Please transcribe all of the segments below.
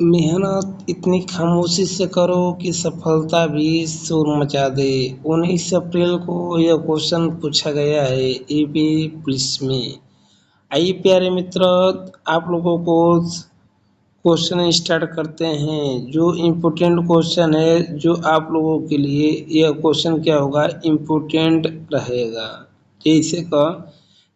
मेहनत इतनी खामोशी से करो कि सफलता भी शोर मचा दे। 19 अप्रैल को यह क्वेश्चन पूछा गया है यूपी पुलिस में। आइए प्यारे मित्र, आप लोगों को क्वेश्चन स्टार्ट करते हैं। जो इम्पोर्टेंट क्वेश्चन है जो आप लोगों के लिए, यह क्वेश्चन क्या होगा, इम्पोर्टेंट रहेगा। जैसे का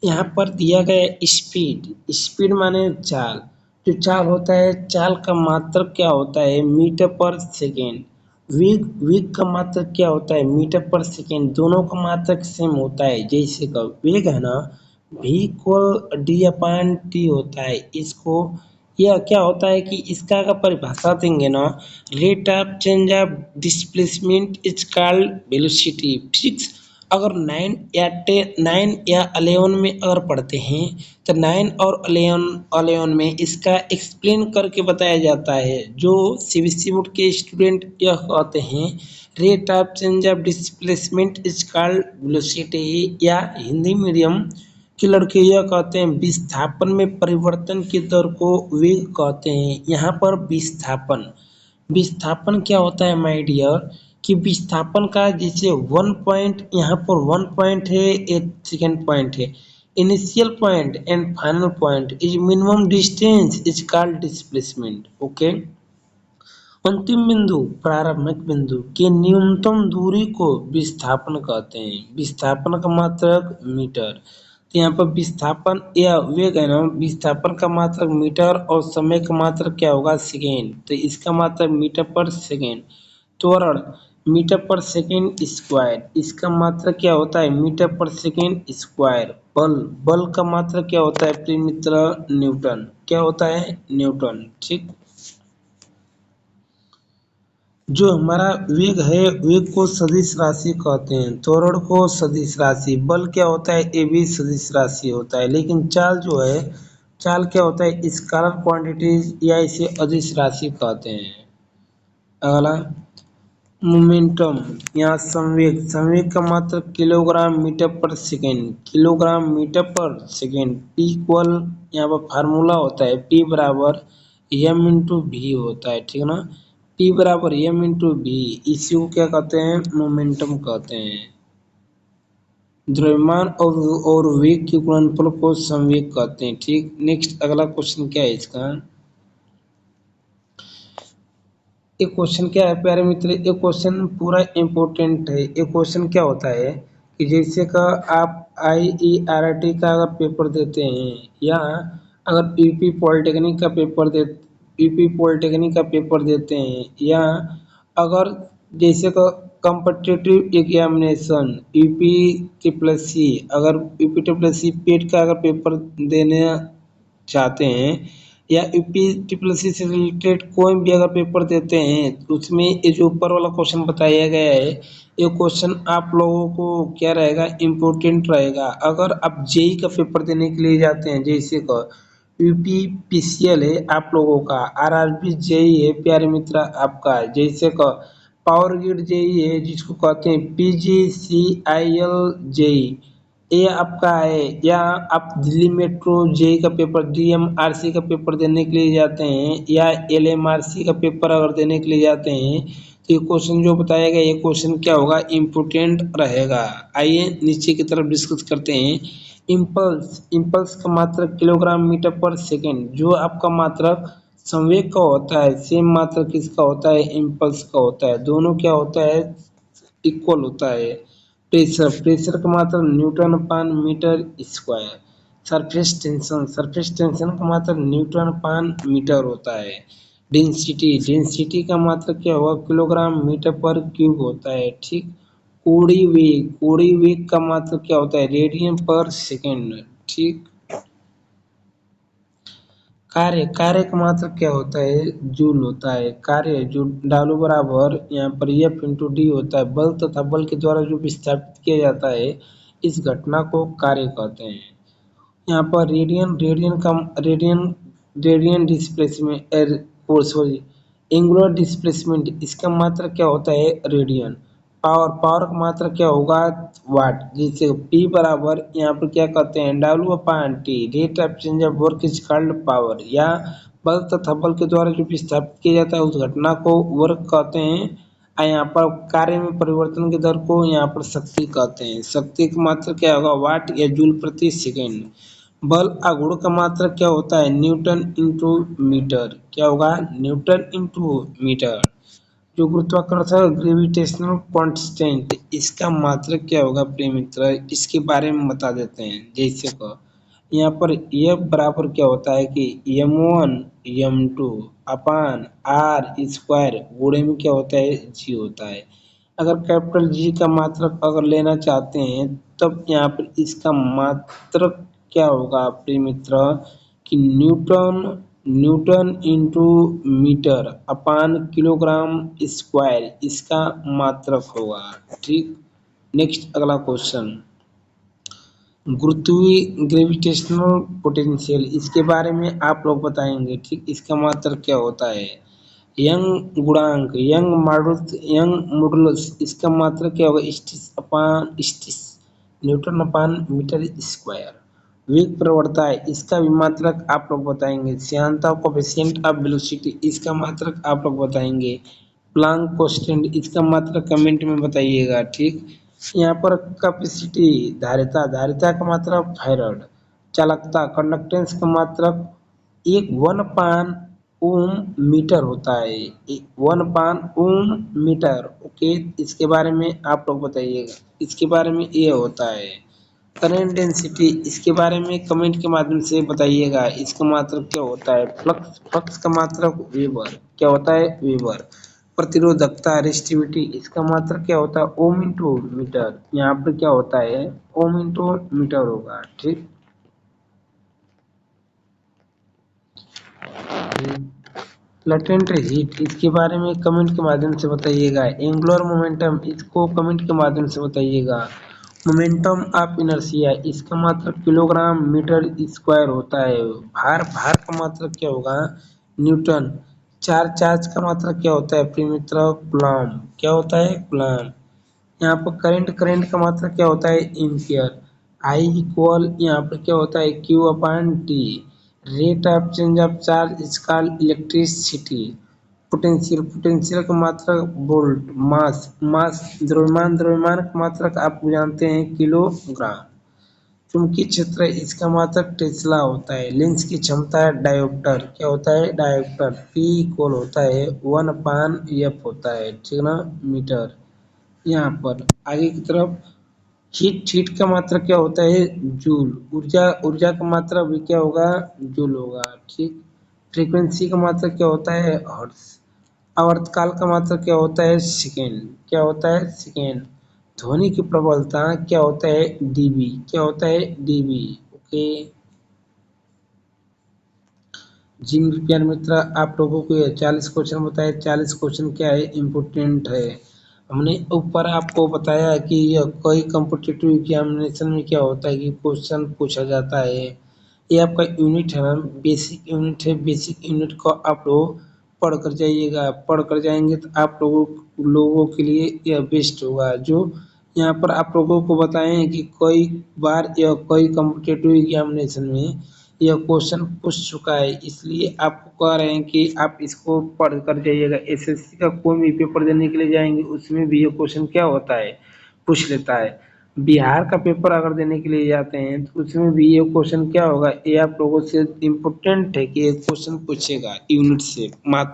यहाँ पर दिया गया स्पीड, स्पीड माने चाल। जो चाल होता है, चाल का मात्रक क्या होता है, मीटर पर सेकेंड। वेग, वेग का मात्रक क्या होता है, मीटर पर सेकेंड। दोनों का मात्रक सेम होता है। जैसे का वेग है ना, v इक्वल डी अपान टी होता है। इसको यह क्या होता है कि इसका अगर परिभाषा देंगे ना, rate of change of displacement is called velocity. Physics अगर 9 या 11 में अगर पढ़ते हैं तो 9 और 11 में इसका एक्सप्लेन करके बताया जाता है। जो सीबीएसई बोर्ड के स्टूडेंट यह कहते हैं rate of change of displacement is called velocity, या हिंदी मीडियम के लड़के यह कहते हैं विस्थापन में परिवर्तन की दर को वेग कहते हैं। यहाँ पर विस्थापन, विस्थापन क्या होता है माय डियर, कि विस्थापन का जैसे 1 पॉइंट, यहाँ पर 1 पॉइंट है, एक सेकेंड पॉइंट है। Initial point and final point is minimum distance is called displacement. Okay, अंतिम बिंदु प्रारंभिक बिंदु के न्यूनतम दूरी को विस्थापन कहते हैं। विस्थापन का मात्रक मीटर। तो यहाँ पर विस्थापन या वेग है ना, विस्थापन का मात्रक मीटर और समय का मात्रक क्या होगा, सेकेंड। तो इसका मात्रक मीटर पर सेकेंड। त्वरण मीटर पर सेकेंड स्क्वायर, इसका मात्रक क्या होता है, मीटर पर सेकेंड स्क्वायर। बल, बल का मात्रक क्या होता है प्रिय मित्र, न्यूटन। क्या होता है, न्यूटन। ठीक, जो हमारा वेग है, वेग को सदिश राशि कहते हैं, त्वरण को सदिश राशि। बल क्या होता है, ये भी सदिश राशि होता है। लेकिन चाल जो है, चाल क्या होता है, स्केलर क्वांटिटीज या इसे अदिश राशि कहते हैं। अगला मोमेंटम, यहाँ संवेग, संवेग का मात्रक किलोग्राम मीटर पर सेकेंड, किलोग्राम मीटर पर सेकेंड। पी इक्वल, यहाँ पर फार्मूला होता है पी बराबर एम इंटू वी होता है, ठीक है ना। पी बराबर एम इंटू वी, इसी को क्या कहते हैं, मोमेंटम कहते हैं। द्रव्यमान और वेग के गुणनफल को संवेग कहते हैं। ठीक, नेक्स्ट अगला क्वेश्चन क्या है इसका, एक क्वेश्चन क्या है प्यारे मित्र, एक क्वेश्चन पूरा इम्पोर्टेंट है। एक क्वेश्चन क्या होता है कि जैसे का आप IERT का अगर पेपर देते हैं, या अगर यूपी पॉलिटेक्निक का पेपर दे, यूपी पॉलिटेक्निक का पेपर देते हैं, या अगर जैसे का competitive examination UP triple C, अगर यूपी ट्रिपल सी पेट का अगर पेपर देने चाहते हैं, या यूपी ट्रिपल सी से रिलेटेड कोई भी अगर पेपर देते हैं, तो उसमें ये जो ऊपर वाला क्वेश्चन बताया गया है, ये क्वेश्चन आप लोगों को क्या रहेगा, इम्पोर्टेंट रहेगा। अगर आप जेई का पेपर देने के लिए जाते हैं, जैसे का यूपी पीसीएल है आप लोगों का, आरआरबी जेई है प्यारे मित्र आपका, जैसे का पावर ग्रिड जेई है जिसको कहते हैं PGCIL जेई, ये आपका है। या आप दिल्ली मेट्रो जेई का पेपर, DMRC का पेपर देने के लिए जाते हैं, या LMRC का पेपर अगर देने के लिए जाते हैं, तो ये क्वेश्चन जो बताया गया, ये क्वेश्चन क्या होगा, इम्पोर्टेंट रहेगा। आइए नीचे की तरफ डिस्कस करते हैं। इम्पल्स, इम्पल्स का मात्रक किलोग्राम मीटर पर सेकेंड। जो आपका मात्रक संवेग का होता है, सेम मात्रक किसका होता है, इम्पल्स का होता है। दोनों क्या होता है, इक्वल होता है। प्रेशर, प्रेशर का मात्रक न्यूटन अपान metre square. Surface tension, surface tension का मात्रक न्यूटन अपान मीटर होता है। डेंसिटी, डेंसिटी का मात्रक क्या होगा, किलोग्राम मीटर पर क्यूब होता है। ठीक, कोणीय वेग, कोणीय वेग का मात्रक क्या होता है, रेडियन पर सेकेंड। ठीक, कार्य, कार्य का मात्रक क्या होता है, जूल होता है। कार्य जो डालो बराबर यहाँ पर एफ इंटू डी होता है। बल तथा बल के द्वारा जो विस्थापित किया जाता है, इस घटना को कार्य कहते हैं। यहाँ पर रेडियन, रेडियन का radian, radian displacement, sorry angular displacement, इसका मात्रक क्या होता है, रेडियन। पावर, पावर का मात्रक क्या होगा, वाट। जैसे P बराबर यहाँ पर क्या कहते हैं, W/T, rate of change of work is called power. या बल तथा बल के द्वारा जो विस्थापित किया जाता है उस घटना को वर्क कहते हैं। और यहाँ पर कार्य में परिवर्तन की दर को यहाँ पर शक्ति कहते हैं। शक्ति की मात्रा क्या होगा, वाट या जूल प्रति सेकेंड। बल आघूर्ण का मात्रक क्या होता है, न्यूटन इंटू मीटर। क्या होगा, न्यूटन इंटू मीटर। जो गुरुत्वाकर्षण ग्रेविटेशनल कांस्टेंट, इसका मात्रक क्या होगा प्रिय मित्र, इसके बारे में बता देते हैं। जैसे को यहाँ पर यह बराबर क्या होता है कि m1 m2 upon R square गुणे में क्या होता है, जी होता है। अगर कैपिटल जी का मात्रक अगर लेना चाहते हैं तब यहाँ पर इसका मात्रक क्या होगा प्रिय मित्र कि न्यूटन न्यूटन इंटू मीटर अपान किलोग्राम स्क्वायर, इसका मात्रक होगा। ठीक, नेक्स्ट अगला क्वेश्चन, गुरुत्वीय ग्रेविटेशनल पोटेंशियल, इसके बारे में आप लोग बताएंगे। ठीक, इसका मात्रक क्या होता है, यंग गुणांक, यंग मॉडुलस, इसका मात्रक क्या होगा, स्टिस अपान स्टिस न्यूटन अपान मीटर स्क्वायर। वेग प्रवणता है, इसका भी मात्रक आप लोग बताएंगे। श्यानता कोफिशिएंट ऑफ वेलोसिटी, इसका मात्रक आप लोग बताएंगे। प्लांक कांस्टेंट, इसका मात्रक कमेंट में बताइएगा। ठीक, यहाँ पर कैपेसिटी धारिता का मात्रक फैराड। चालकता कंडक्टेंस का मात्रक एक 1/ओम मीटर होता है, 1/ओम मीटर। ओके, इसके बारे में आप लोग बताइएगा। इसके बारे में ये होता है करंट डेंसिटी, इसके बारे में कमेंट के माध्यम से बताइएगा। इसका मात्रक क्या होता है, फ्लक्स का मात्रक वेबर। क्या होता है, वेबर। प्रतिरोधकता रेसिस्टिविटी, इसका मात्रक क्या होता है, ओम इंटू मीटर। यहाँ पर क्या होता है, ओम इंटू मीटर होगा। ठीक, लटेंट हीट, इसके बारे में कमेंट के माध्यम से बताइएगा। एंगुलर मोमेंटम, इसको कमेंट के माध्यम से बताइएगा। मोमेंटम ऑफ इनर्शिया, इसका मात्रक किलोग्राम मीटर स्क्वायर होता है। भार का मात्रक क्या होगा, न्यूटन। चार्ज का मात्रक क्या होता है प्रिय मित्र, कूलम्ब। क्या होता है, कूलम्ब। यहाँ पर करंट का मात्रक क्या होता है, एम्पियर। आई इक्वल यहाँ पर क्या होता है, Q upon T. Rate of change of charge is called electricity. Potential का मात्रक वोल्ट। मास द्रव्यमान का मात्रक आप जानते हैं, किलोग्राम। चुंबकीय क्षेत्र, इसका मात्रक टेस्ला होता है। लेंस की क्षमता है डायोप्टर। क्या होता है, डायोप्टर। पी इक्वल होता है 1/f होता है, ठीक ना, मीटर। यहाँ पर आगे की तरफ हीट का मात्रक क्या होता है, जूल। ऊर्जा का मात्रक भी क्या होगा, जूल होगा। ठीक, फ्रीक्वेंसी का मात्रक क्या होता है, हर्ट्ज। आवर्तकाल का मात्रक क्या होता है, सेकेंड। क्या होता है, सेकेंड। ध्वनि की प्रबलता क्या होता है, डीबी। क्या होता है, डीबी। ओके जी मेरे प्यारे मित्र, आप लोगों को ये 40 क्वेश्चन बताए। 40 क्वेश्चन क्या है, इम्पोर्टेंट है। हमने ऊपर आपको बताया है कि यह कई कॉम्पिटिटिव एग्जामिनेशन में क्या होता है कि क्वेश्चन पूछा जाता है। ये आपका यूनिट है ना, बेसिक यूनिट है। बेसिक यूनिट को आप लोग पढ़ कर जाइएगा। पढ़ कर जाएंगे तो आप लोगों के लिए यह बेस्ट होगा। जो यहाँ पर आप लोगों को बताएं कि कई बार यह कई कॉम्पिटिटिव एग्जामिनेशन में यह क्वेश्चन पूछ चुका है, इसलिए आपको कह रहे हैं कि आप इसको पढ़ कर जाइएगा। एसएससी का कोई भी पेपर देने के लिए जाएंगे उसमें भी ये क्वेश्चन क्या होता है, पूछ लेता है। बिहार का पेपर अगर देने के लिए जाते हैं तो उसमें भी ये क्वेश्चन क्या होगा, ये आप लोगों से इम्पोर्टेंट है कि ये क्वेश्चन पूछेगा यूनिट से मात्र।